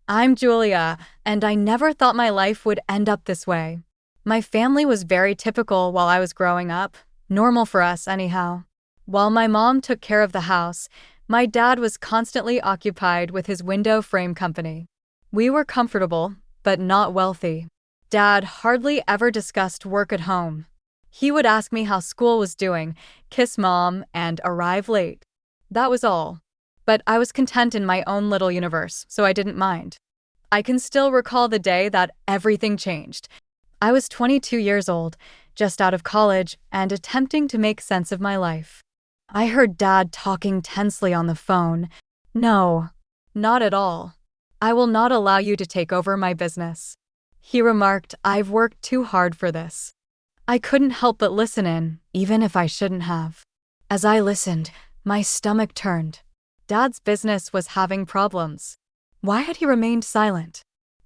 I'm Julia, and I never thought my life would end up this way. My family was very typical while I was growing up, normal for us, anyhow. While my mom took care of the house, my dad was constantly occupied with his window frame company. We were comfortable, but not wealthy. Dad hardly ever discussed work at home. He would ask me how school was doing, kiss mom, and arrive late. That was all. But I was content in my own little universe, so I didn't mind. I can still recall the day that everything changed. I was 22 years old, just out of college, and attempting to make sense of my life. I heard Dad talking tensely on the phone. No, not at all. I will not allow you to take over my business. He remarked, I've worked too hard for this. I couldn't help but listen in, even if I shouldn't have. As I listened, my stomach turned. Dad's business was having problems. Why had he remained silent?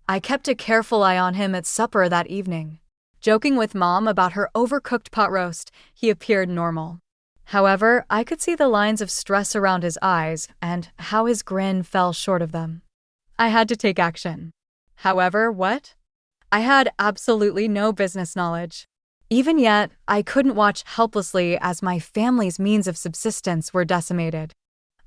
I kept a careful eye on him at supper that evening. Joking with Mom about her overcooked pot roast, he appeared normal. However, I could see the lines of stress around his eyes and how his grin fell short of them. I had to take action. However, what? I had absolutely no business knowledge. Even yet, I couldn't watch helplessly as my family's means of subsistence were decimated.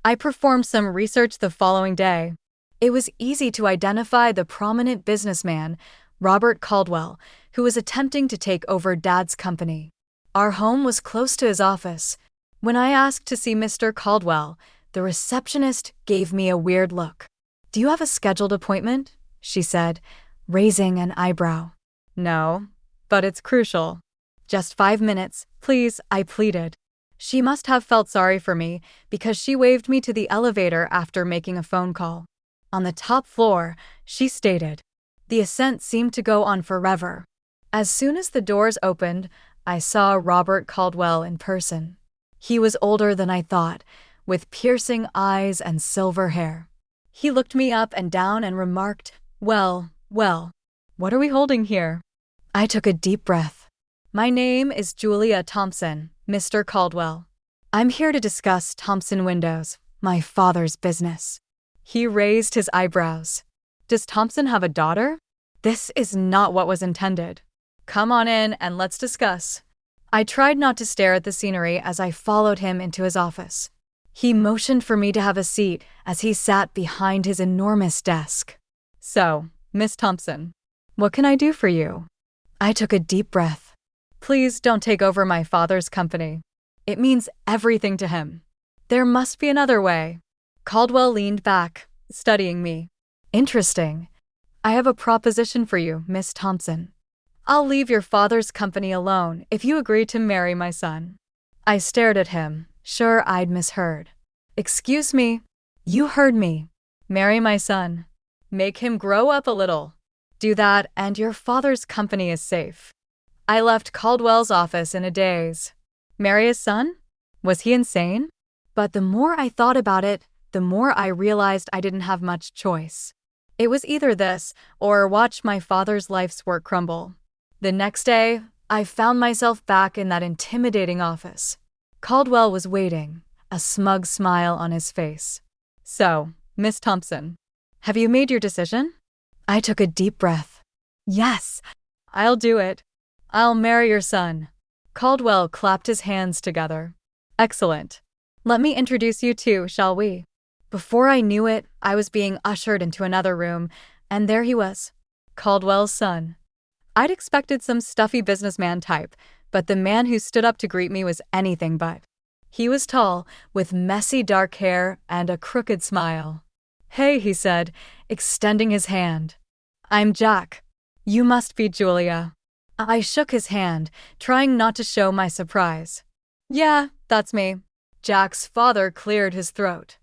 I performed some research the following day. It was easy to identify the prominent businessman, Robert Caldwell, who was attempting to take over Dad's company. Our home was close to his office. When I asked to see Mr. Caldwell, the receptionist gave me a weird look. "Do you have a scheduled appointment?" she said, raising an eyebrow. "No, but it's crucial." "Just 5 minutes, please," I pleaded. She must have felt sorry for me because she waved me to the elevator after making a phone call. On the top floor, she stated. The ascent seemed to go on forever. As soon as the doors opened, I saw Robert Caldwell in person. He was older than I thought, with piercing eyes and silver hair. He looked me up and down and remarked, well, what are we holding here?" I took a deep breath. "My name is Julia Thompson, Mr. Caldwell. I'm here to discuss Thompson Windows, my father's business." He raised his eyebrows. "Does Thompson have a daughter? This is not what was intended. Come on in and let's discuss." I tried not to stare at the scenery as I followed him into his office. He motioned for me to have a seat as he sat behind his enormous desk. "So, Miss Thompson, what can I do for you?" I took a deep breath. "Please don't take over my father's company. It means everything to him. There must be another way." Caldwell leaned back, studying me. "Interesting. I have a proposition for you, Miss Thompson. I'll leave your father's company alone if you agree to marry my son." I stared at him, sure I'd misheard. "Excuse me." "You heard me. Marry my son. Make him grow up a little. Do that and your father's company is safe." I left Caldwell's office in a daze. Marry his son? Was he insane? But the more I thought about it, the more I realized I didn't have much choice. It was either this or watch my father's life's work crumble. The next day, I found myself back in that intimidating office. Caldwell was waiting, a smug smile on his face. "So, Miss Thompson, have you made your decision?" I took a deep breath. "Yes, I'll do it. I'll marry your son." Caldwell clapped his hands together. "Excellent. Let me introduce you two, shall we?" Before I knew it, I was being ushered into another room, and there he was, Caldwell's son. I'd expected some stuffy businessman type, but the man who stood up to greet me was anything but. He was tall, with messy dark hair and a crooked smile. "Hey," he said, extending his hand. "I'm Jack. You must be Julia." I shook his hand, trying not to show my surprise. "Yeah, that's me." Jack's father cleared his throat.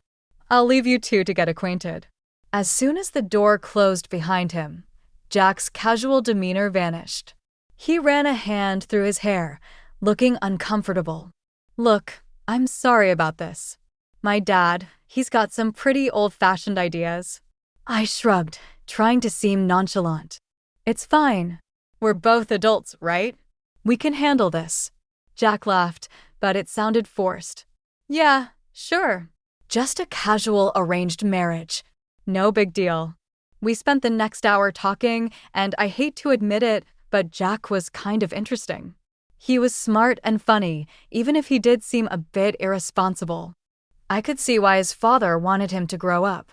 "I'll leave you two to get acquainted." As soon as the door closed behind him, Jack's casual demeanor vanished. He ran a hand through his hair, looking uncomfortable. "Look, I'm sorry about this. My dad, he's got some pretty old-fashioned ideas." I shrugged, trying to seem nonchalant. "It's fine. We're both adults, right? We can handle this." Jack laughed, but it sounded forced. "Yeah, sure. Just a casual arranged marriage. No big deal." We spent the next hour talking, and I hate to admit it, but Jack was kind of interesting. He was smart and funny, even if he did seem a bit irresponsible. I could see why his father wanted him to grow up.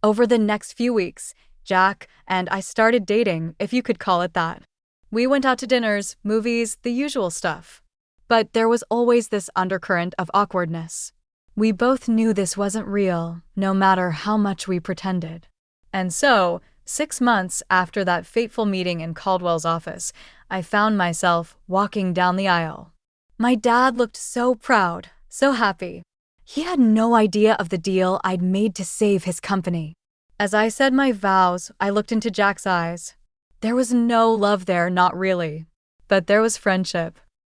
Over the next few weeks, Jack and I started dating, if you could call it that. We went out to dinners, movies, the usual stuff. But there was always this undercurrent of awkwardness. We both knew this wasn't real, no matter how much we pretended. And so, 6 months after that fateful meeting in Caldwell's office, I found myself walking down the aisle. My dad looked so proud, so happy. He had no idea of the deal I'd made to save his company. As I said my vows, I looked into Jack's eyes. There was no love there, not really. But there was friendship.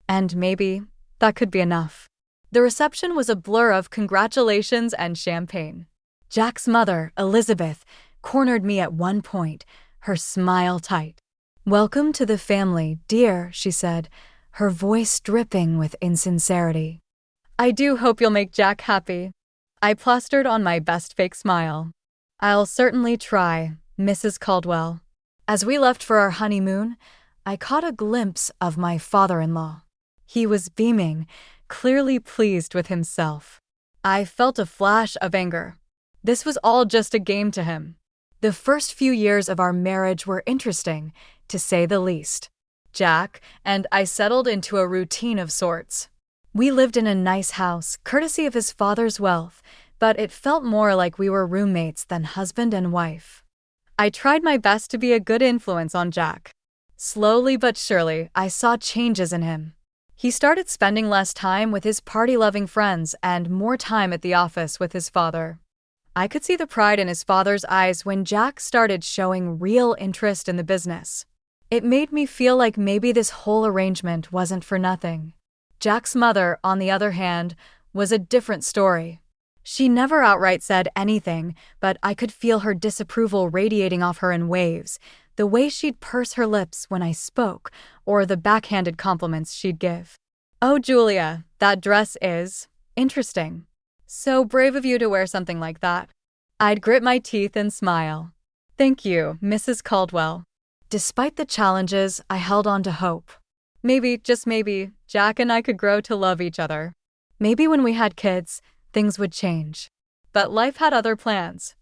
And maybe that could be enough. The reception was a blur of congratulations and champagne. Jack's mother, Elizabeth, cornered me at one point, her smile tight. "Welcome to the family, dear," she said, her voice dripping with insincerity. "I do hope you'll make Jack happy." I plastered on my best fake smile. "I'll certainly try, Mrs. Caldwell." As we left for our honeymoon, I caught a glimpse of my father-in-law. He was beaming, clearly pleased with himself. I felt a flash of anger. This was all just a game to him. The first few years of our marriage were interesting, to say the least. Jack and I settled into a routine of sorts. We lived in a nice house, courtesy of his father's wealth, but it felt more like we were roommates than husband and wife. I tried my best to be a good influence on Jack. Slowly but surely, I saw changes in him. He started spending less time with his party-loving friends and more time at the office with his father. I could see the pride in his father's eyes when Jack started showing real interest in the business. It made me feel like maybe this whole arrangement wasn't for nothing. Jack's mother, on the other hand, was a different story. She never outright said anything, but I could feel her disapproval radiating off her in waves, the way she'd purse her lips when I spoke, or the backhanded compliments she'd give. "Oh, Julia, that dress is interesting. So brave of you to wear something like that." I'd grit my teeth and smile. "Thank you, Mrs. Caldwell." Despite the challenges, I held on to hope. Maybe, just maybe, Jack and I could grow to love each other. Maybe when we had kids, things would change. But life had other plans.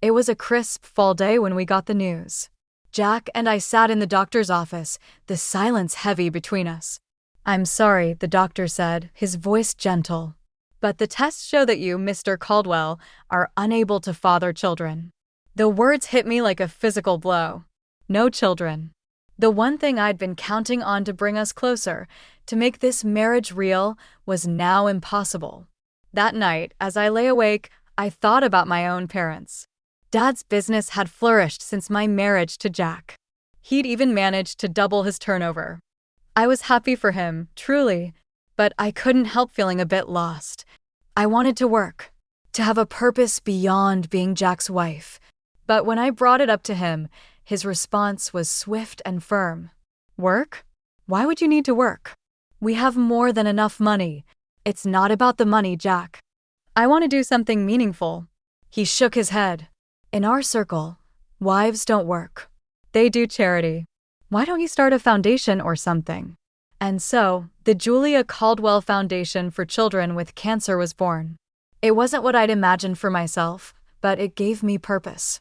It was a crisp fall day when we got the news. Jack and I sat in the doctor's office, the silence heavy between us. "I'm sorry," the doctor said, his voice gentle. "But the tests show that you, Mr. Caldwell, are unable to father children." The words hit me like a physical blow. No children. The one thing I'd been counting on to bring us closer, to make this marriage real, was now impossible. That night, as I lay awake, I thought about my own parents. Dad's business had flourished since my marriage to Jack. He'd even managed to double his turnover. I was happy for him, truly, but I couldn't help feeling a bit lost. I wanted to work, to have a purpose beyond being Jack's wife. But when I brought it up to him, his response was swift and firm. "Work? Why would you need to work? We have more than enough money. It's not about the money, Jack. I want to do something meaningful." He shook his head. "In our circle, wives don't work. They do charity. Why don't you start a foundation or something?" And so, the Julia Caldwell Foundation for Children with Cancer was born. It wasn't what I'd imagined for myself, but it gave me purpose.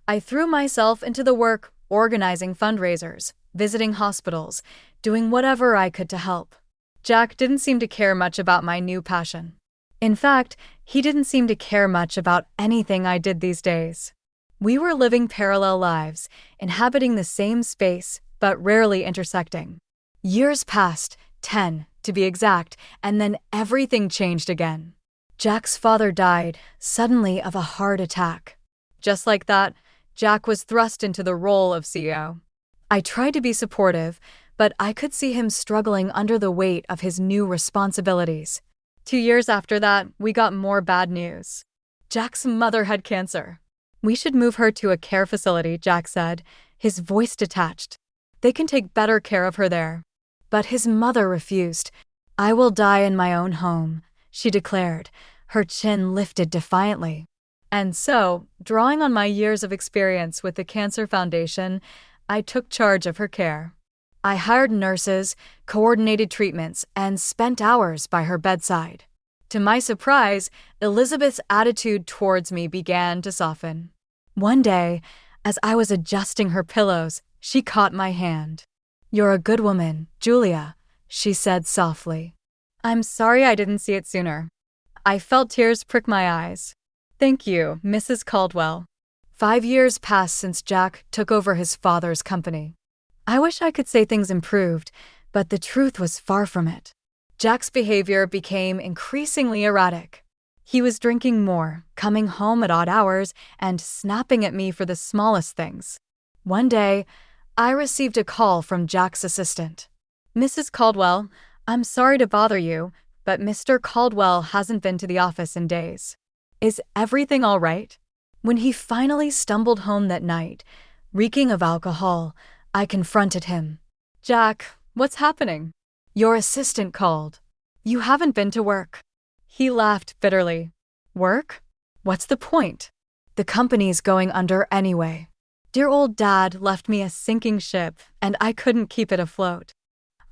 I threw myself into the work, organizing fundraisers, visiting hospitals, doing whatever I could to help. Jack didn't seem to care much about my new passion. In fact, he didn't seem to care much about anything I did these days. We were living parallel lives, inhabiting the same space, but rarely intersecting. Years passed, 10, to be exact, and then everything changed again. Jack's father died, suddenly of a heart attack. Just like that, Jack was thrust into the role of CEO. I tried to be supportive, but I could see him struggling under the weight of his new responsibilities. 2 years after that, we got more bad news. Jack's mother had cancer. "We should move her to a care facility," Jack said, his voice detached. "They can take better care of her there." But his mother refused. "I will die in my own home," she declared, her chin lifted defiantly. And so, drawing on my years of experience with the Cancer Foundation, I took charge of her care. I hired nurses, coordinated treatments, and spent hours by her bedside. To my surprise, Elizabeth's attitude towards me began to soften. One day, as I was adjusting her pillows, she caught my hand. "You're a good woman, Julia," she said softly. "I'm sorry I didn't see it sooner." I felt tears prick my eyes. "Thank you, Mrs. Caldwell." 5 years passed since Jack took over his father's company. I wish I could say things improved, but the truth was far from it. Jack's behavior became increasingly erratic. He was drinking more, coming home at odd hours, and snapping at me for the smallest things. One day, I received a call from Jack's assistant. "Mrs. Caldwell, I'm sorry to bother you, but Mr. Caldwell hasn't been to the office in days. Is everything all right?" When he finally stumbled home that night, reeking of alcohol, I confronted him. "Jack, what's happening?" "Your assistant called. You haven't been to work." He laughed bitterly. "Work? What's the point? The company's going under anyway." Dear old Dad left me a sinking ship, and I couldn't keep it afloat.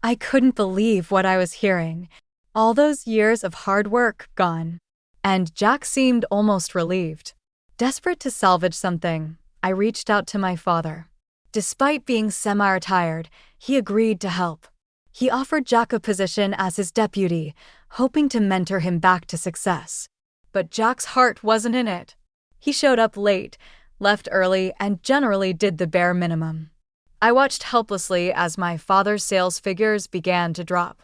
I couldn't believe what I was hearing. All those years of hard work gone. And Jack seemed almost relieved. Desperate to salvage something, I reached out to my father. Despite being semi-retired, he agreed to help. He offered Jack a position as his deputy, hoping to mentor him back to success. But Jack's heart wasn't in it. He showed up late, left early, and generally did the bare minimum. I watched helplessly as my father's sales figures began to drop.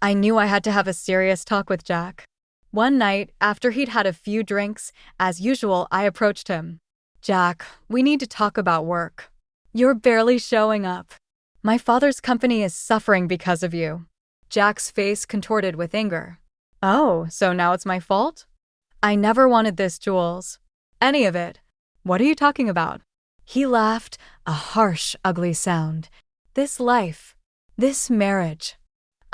I knew I had to have a serious talk with Jack. One night, after he'd had a few drinks, as usual, I approached him. "Jack, we need to talk about work. You're barely showing up. My father's company is suffering because of you." Jack's face contorted with anger. "Oh, so now it's my fault?" "I never wanted this, Jules. Any of it. What are you talking about?" He laughed, a harsh, ugly sound. "This life. This marriage.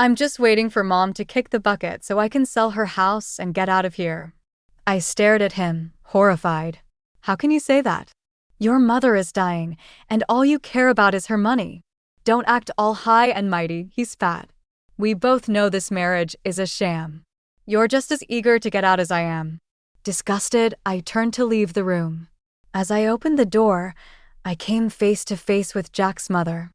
I'm just waiting for Mom to kick the bucket so I can sell her house and get out of here." I stared at him, horrified. "How can you say that? Your mother is dying, and all you care about is her money. Don't act all high and mighty," he spat. "We both know this marriage is a sham. You're just as eager to get out as I am." Disgusted, I turned to leave the room. As I opened the door, I came face to face with Jack's mother.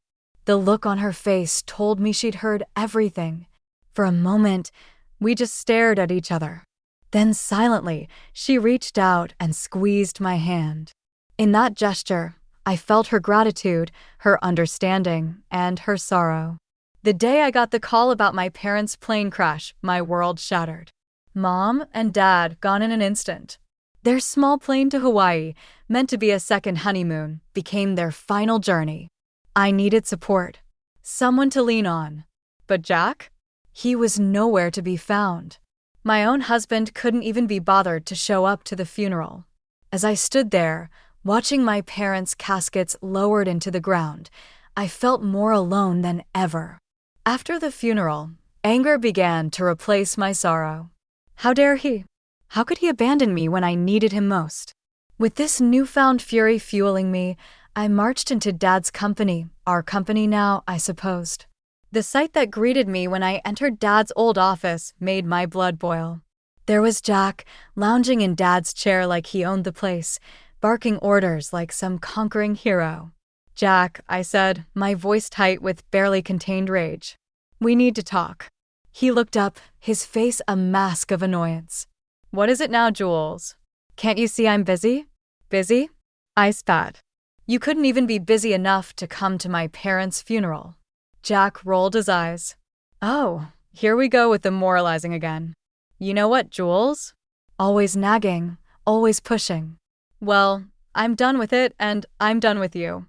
The look on her face told me she'd heard everything. For a moment, we just stared at each other. Then silently, she reached out and squeezed my hand. In that gesture, I felt her gratitude, her understanding, and her sorrow. The day I got the call about my parents' plane crash, my world shattered. Mom and Dad gone in an instant. Their small plane to Hawaii, meant to be a second honeymoon, became their final journey. I needed support. Someone to lean on. But Jack? He was nowhere to be found. My own husband couldn't even be bothered to show up to the funeral. As I stood there, watching my parents' caskets lowered into the ground, I felt more alone than ever. After the funeral, anger began to replace my sorrow. How dare he? How could he abandon me when I needed him most? With this newfound fury fueling me, I marched into Dad's company, our company now, I supposed. The sight that greeted me when I entered Dad's old office made my blood boil. There was Jack, lounging in Dad's chair like he owned the place, barking orders like some conquering hero. "Jack," I said, my voice tight with barely contained rage. "We need to talk." He looked up, his face a mask of annoyance. "What is it now, Jules? Can't you see I'm busy?" "Busy?" I spat. "You couldn't even be busy enough to come to my parents' funeral." Jack rolled his eyes. "Oh, here we go with the moralizing again. You know what, Jules? Always nagging, always pushing. Well, I'm done with it, and I'm done with you."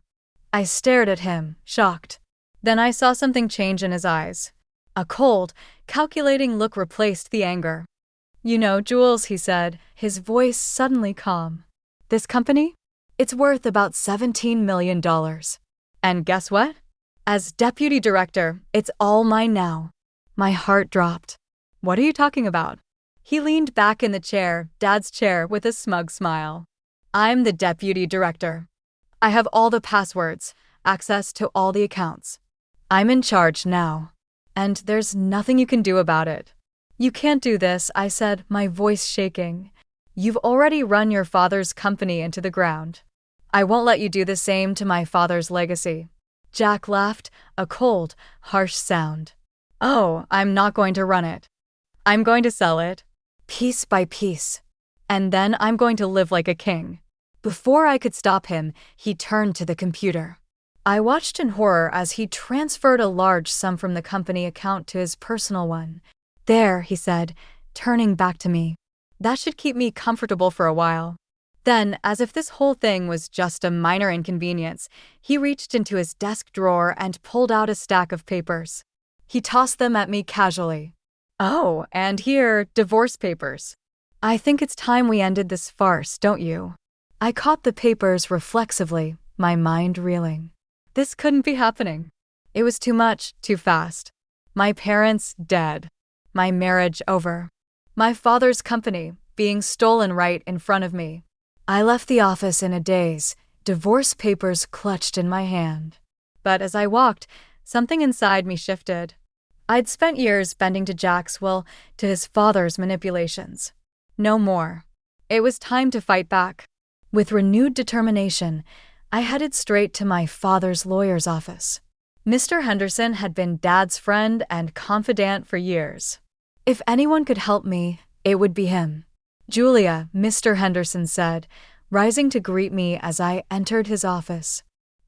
I stared at him, shocked. Then I saw something change in his eyes. A cold, calculating look replaced the anger. "You know, Jules," he said, his voice suddenly calm. "This company? It's worth about $17 million. And guess what? As deputy director, it's all mine now." My heart dropped. "What are you talking about?" He leaned back in the chair, Dad's chair, with a smug smile. I'm the deputy director. I have all the passwords, access to all the accounts. I'm in charge now. And there's nothing you can do about it. You can't do this, I said, my voice shaking. You've already run your father's company into the ground. I won't let you do the same to my father's legacy. Jack laughed, a cold, harsh sound. Oh, I'm not going to run it. I'm going to sell it, piece by piece. And then I'm going to live like a king. Before I could stop him, he turned to the computer. I watched in horror as he transferred a large sum from the company account to his personal one. There, he said, turning back to me. That should keep me comfortable for a while. Then, as if this whole thing was just a minor inconvenience, he reached into his desk drawer and pulled out a stack of papers. He tossed them at me casually. Oh, and here, divorce papers. I think it's time we ended this farce, don't you? I caught the papers reflexively, my mind reeling. This couldn't be happening. It was too much, too fast. My parents dead. My marriage over. My father's company being stolen right in front of me. I left the office in a daze, divorce papers clutched in my hand. But as I walked, something inside me shifted. I'd spent years bending to Jack's will, to his father's manipulations. No more. It was time to fight back. With renewed determination, I headed straight to my father's lawyer's office. Mr. Henderson had been Dad's friend and confidant for years. If anyone could help me, it would be him. Julia, Mr. Henderson said, rising to greet me as I entered his office.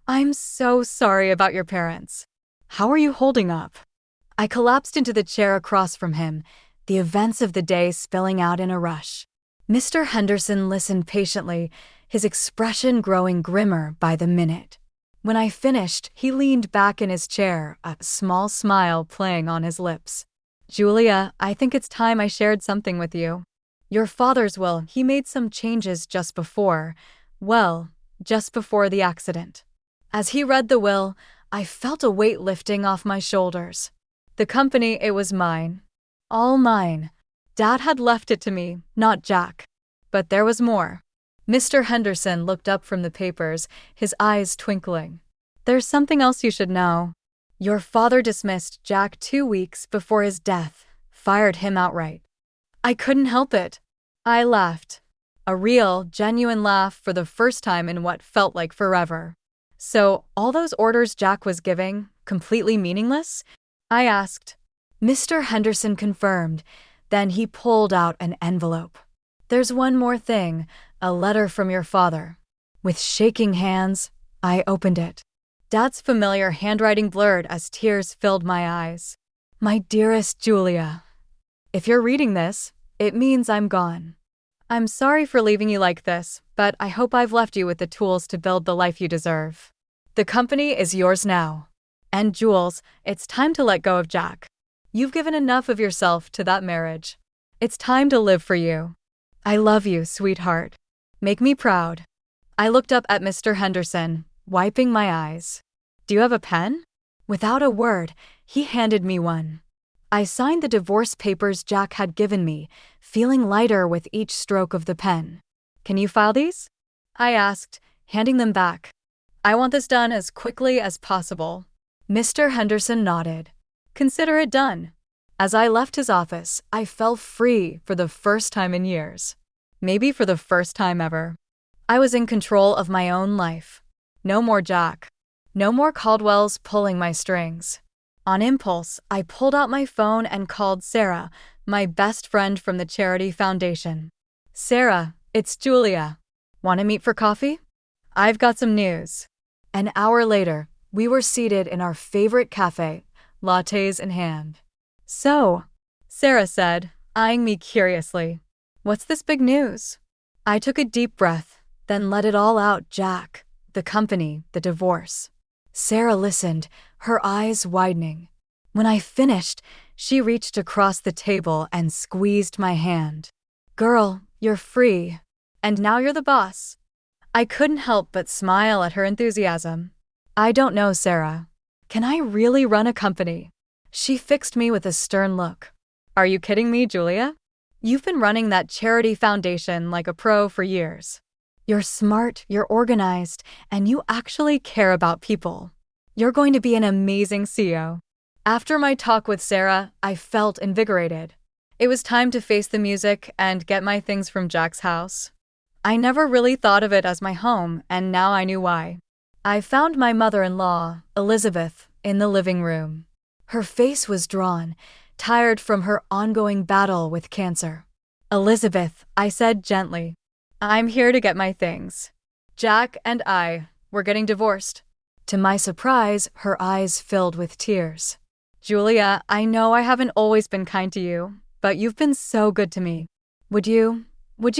I'm so sorry about your parents. How are you holding up? I collapsed into the chair across from him, the events of the day spilling out in a rush. Mr. Henderson listened patiently, his expression growing grimmer by the minute. When I finished, he leaned back in his chair, a small smile playing on his lips. Julia, I think it's time I shared something with you. Your father's will, he made some changes just before the accident. As he read the will, I felt a weight lifting off my shoulders. The company, it was mine. All mine. Dad had left it to me, not Jack. But there was more. Mr. Henderson looked up from the papers, his eyes twinkling. There's something else you should know. Your father dismissed Jack 2 weeks before his death, fired him outright. I couldn't help it. I laughed. A real, genuine laugh for the first time in what felt like forever. So, all those orders Jack was giving, completely meaningless? I asked. Mr. Henderson confirmed. Then he pulled out an envelope. There's one more thing, a letter from your father. With shaking hands, I opened it. Dad's familiar handwriting blurred as tears filled my eyes. My dearest Julia, if you're reading this, it means I'm gone. I'm sorry for leaving you like this, but I hope I've left you with the tools to build the life you deserve. The company is yours now. And Jules, it's time to let go of Jack. You've given enough of yourself to that marriage. It's time to live for you. I love you, sweetheart. Make me proud. I looked up at Mr. Henderson, wiping my eyes. Do you have a pen? Without a word, he handed me one. I signed the divorce papers Jack had given me, feeling lighter with each stroke of the pen. Can you file these? I asked, handing them back. I want this done as quickly as possible. Mr. Henderson nodded. Consider it done. As I left his office, I felt free for the first time in years. Maybe for the first time ever. I was in control of my own life. No more Jack. No more Caldwells pulling my strings. On impulse, I pulled out my phone and called Sarah, my best friend from the charity foundation. Sarah, it's Julia. Want to meet for coffee? I've got some news. An hour later, we were seated in our favorite cafe, lattes in hand. So, Sarah said, eyeing me curiously, what's this big news? I took a deep breath, then let it all out. Jack, the company, the divorce. Sarah listened, her eyes widening. When I finished, she reached across the table and squeezed my hand. Girl, you're free. And now you're the boss. I couldn't help but smile at her enthusiasm. I don't know, Sarah. Can I really run a company? She fixed me with a stern look. Are you kidding me, Julia? You've been running that charity foundation like a pro for years. You're smart, you're organized, and you actually care about people. You're going to be an amazing CEO. After my talk with Sarah, I felt invigorated. It was time to face the music and get my things from Jack's house. I never really thought of it as my home, and now I knew why. I found my mother-in-law, Elizabeth, in the living room. Her face was drawn, tired from her ongoing battle with cancer. "Elizabeth," I said gently, "I'm here to get my things. Jack and we're getting divorced." To my surprise, her eyes filled with tears. "Julia, I know I haven't always been kind to you, but you've been so good to me. Would you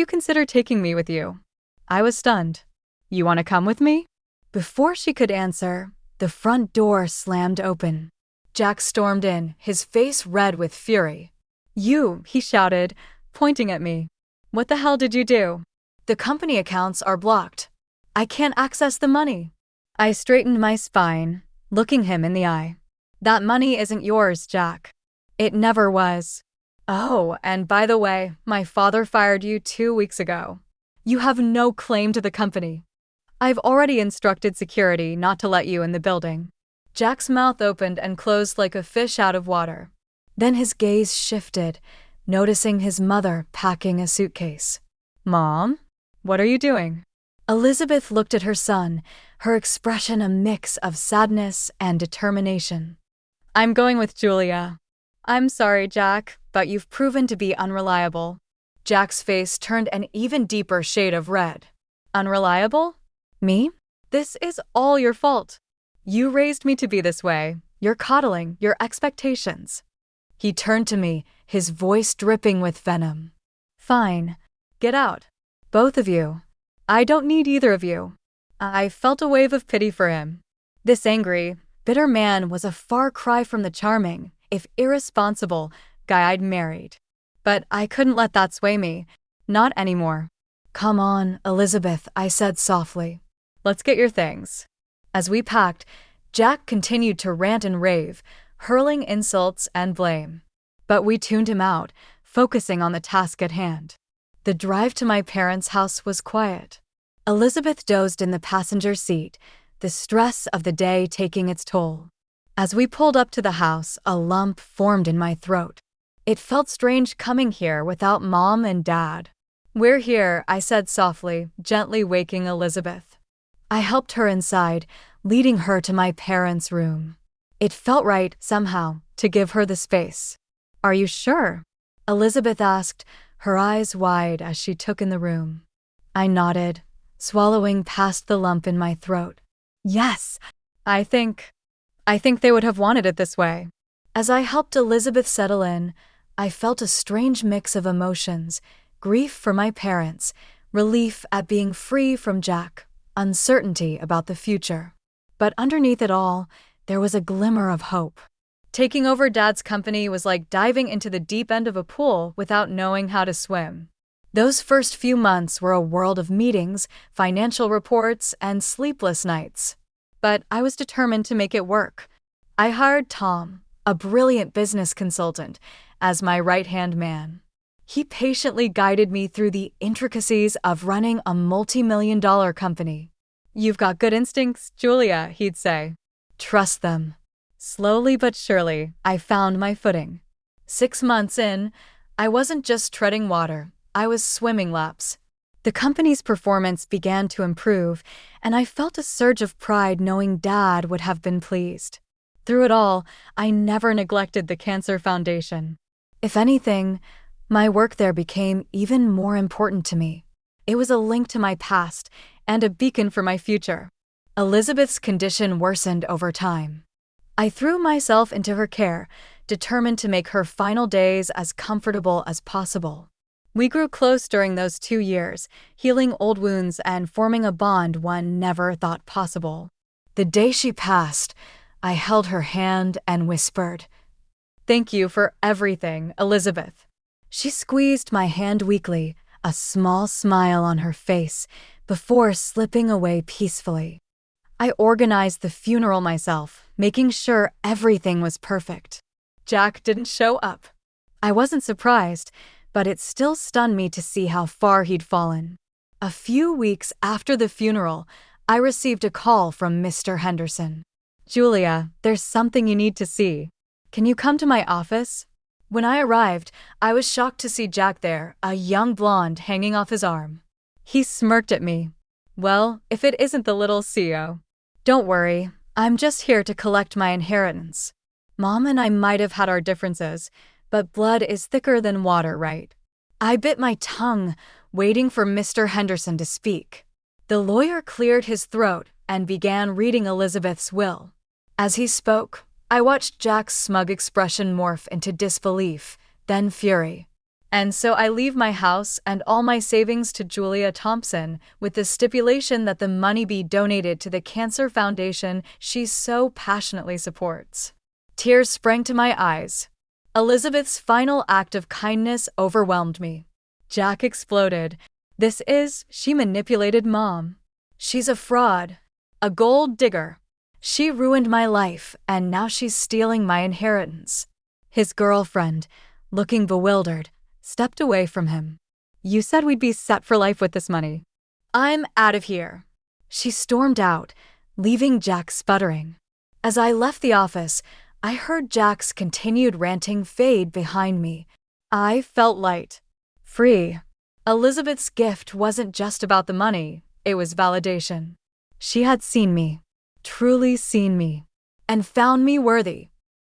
consider taking me with you?" I was stunned. "You want to come with me?" Before she could answer, the front door slammed open. Jack stormed in, his face red with fury. "You," he shouted, pointing at me. "What the hell did you do?" "The company accounts are blocked. I can't access the money." I straightened my spine, looking him in the eye. "That money isn't yours, Jack. It never was. Oh, and by the way, my father fired you 2 weeks ago. You have no claim to the company. I've already instructed security not to let you in the building." Jack's mouth opened and closed like a fish out of water. Then his gaze shifted, noticing his mother packing a suitcase. "Mom, what are you doing?" Elizabeth looked at her son, her expression a mix of sadness and determination. "I'm going with Julia. I'm sorry, Jack, but you've proven to be unreliable." Jack's face turned an even deeper shade of red. "Unreliable? Me? This is all your fault. You raised me to be this way. Your coddling, your expectations." He turned to me, his voice dripping with venom. "Fine. Get out. Both of you. I don't need either of you." I felt a wave of pity for him. This angry, bitter man was a far cry from the charming, if irresponsible, guy I'd married. But I couldn't let that sway me. Not anymore. "Come on, Elizabeth," I said softly. "Let's get your things." As we packed, Jack continued to rant and rave, hurling insults and blame. But we tuned him out, focusing on the task at hand. The drive to my parents' house was quiet. Elizabeth dozed in the passenger seat, the stress of the day taking its toll. As we pulled up to the house, a lump formed in my throat. It felt strange coming here without Mom and Dad. "We're here," I said softly, gently waking Elizabeth. I helped her inside, leading her to my parents' room. It felt right, somehow, to give her the space. "Are you sure?" Elizabeth asked, her eyes wide as she took in the room. I nodded, swallowing past the lump in my throat. "Yes, I think they would have wanted it this way." As I helped Elizabeth settle in, I felt a strange mix of emotions: grief for my parents, relief at being free from Jack, uncertainty about the future. But underneath it all, there was a glimmer of hope. Taking over Dad's company was like diving into the deep end of a pool without knowing how to swim. Those first few months were a world of meetings, financial reports, and sleepless nights. But I was determined to make it work. I hired Tom, a brilliant business consultant, as my right-hand man. He patiently guided me through the intricacies of running a multi-million-dollar company. "You've got good instincts, Julia," he'd say. "Trust them." Slowly but surely, I found my footing. 6 months in, I wasn't just treading water, I was swimming laps. The company's performance began to improve, and I felt a surge of pride knowing Dad would have been pleased. Through it all, I never neglected the Cancer Foundation. If anything, my work there became even more important to me. It was a link to my past and a beacon for my future. Elizabeth's condition worsened over time. I threw myself into her care, determined to make her final days as comfortable as possible. We grew close during those 2 years, healing old wounds and forming a bond one never thought possible. The day she passed, I held her hand and whispered, "Thank you for everything, Elizabeth." She squeezed my hand weakly, a small smile on her face, before slipping away peacefully. I organized the funeral myself, making sure everything was perfect. Jack didn't show up. I wasn't surprised. but it still stunned me to see how far he'd fallen. A few weeks after the funeral, I received a call from Mr. Henderson. "Julia, there's something you need to see. Can you come to my office?" When I arrived, I was shocked to see Jack there, a young blonde hanging off his arm. He smirked at me. "Well, if it isn't the little CEO. Don't worry, I'm just here to collect my inheritance. Mom and I might have had our differences, but blood is thicker than water, right?" I bit my tongue, waiting for Mr. Henderson to speak. The lawyer cleared his throat and began reading Elizabeth's will. As he spoke, I watched Jack's smug expression morph into disbelief, then fury. "And so I leave my house and all my savings to Julia Thompson, with the stipulation that the money be donated to the cancer foundation she so passionately supports." Tears sprang to my eyes. Elizabeth's final act of kindness overwhelmed me. Jack exploded. She manipulated Mom. She's a fraud. A gold digger. She ruined my life, and now she's stealing my inheritance." His girlfriend, looking bewildered, stepped away from him. "You said we'd be set for life with this money. I'm out of here." She stormed out, leaving Jack sputtering. As I left the office, I heard Jack's continued ranting fade behind me. I felt light. Free. Elizabeth's gift wasn't just about the money, it was validation. She had seen me, truly seen me, and found me worthy.